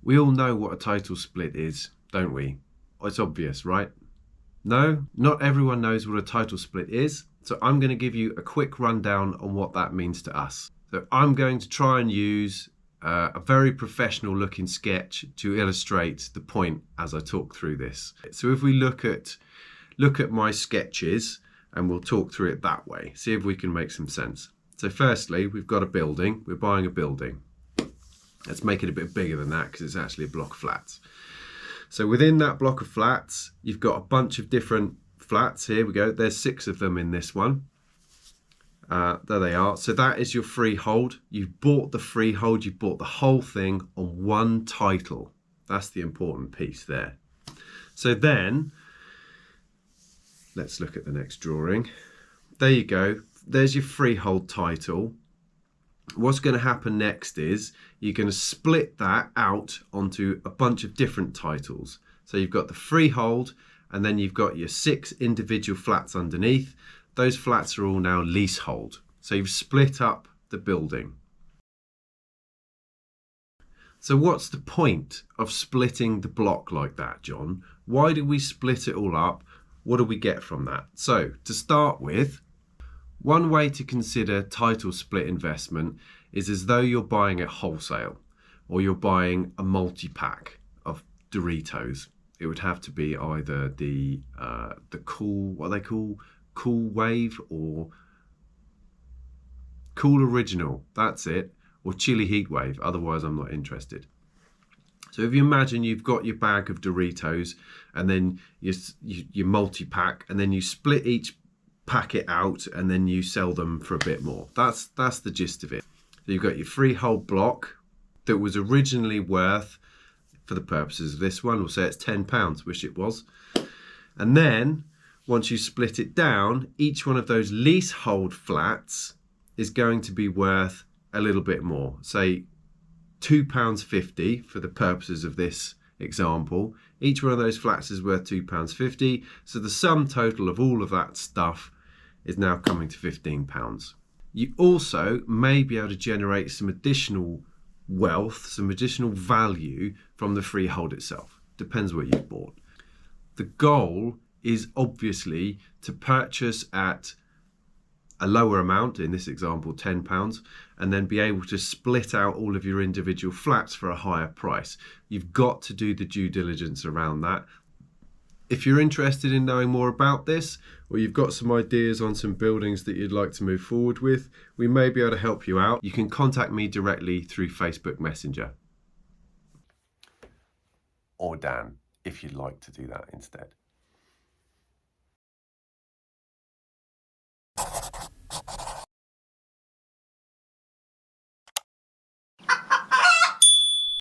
We all know what a title split is, don't we? It's obvious, right? No, not everyone knows what a title split is, so I'm going to give you a quick rundown on what that means to us. So I'm going to try and use a very professional looking sketch to illustrate the point as I talk through this. So if we look at my sketches, and we'll talk through it that way, see if we can make some sense. So firstly, we've got a building, we're buying a building. Let's make it a bit bigger than that because it's actually a block of flats. So within that block of flats, you've got a bunch of different flats. Here we go, there's 6 of them in this one. There they are. So that is your freehold. You've bought the freehold, you've bought the whole thing on one title. That's the important piece there. So then, let's look at the next drawing. There you go, there's your freehold title. What's going to happen next is you're going to split that out onto a bunch of different titles. So you've got the freehold, and then you've got your 6 individual flats underneath. Those flats are all now leasehold. So you've split up the building. So what's the point of splitting the block like that, John? Why do we split it all up? What do we get from that? So to start with, one way to consider title split investment is as though you're buying it wholesale, or you're buying a multi-pack of Doritos. It would have to be either the cool, what they call Cool Wave, or Cool Original, that's it, or Chili Heat Wave, otherwise I'm not interested. So if you imagine you've got your bag of Doritos, and then you multi-pack, and then you split each packet out, and then you sell them for a bit more. That's the gist of it. So you've got your freehold block that was originally worth, for the purposes of this one, we'll say it's £10, wish it was. And then once you split it down, each one of those leasehold flats is going to be worth a little bit more. Say £2.50 for the purposes of this example. Each one of those flats is worth £2.50. So the sum total of all of that stuff is now coming to £15. You also may be able to generate some additional wealth, some additional value from the freehold itself. Depends what you've bought. The goal is obviously to purchase at a lower amount, in this example £10, and then be able to split out all of your individual flats for a higher price. You've got to do the due diligence around that. If you're interested in knowing more about this, or you've got some ideas on some buildings that you'd like to move forward with, we may be able to help you out. You can contact me directly through Facebook Messenger. Or Dan, if you'd like to do that instead.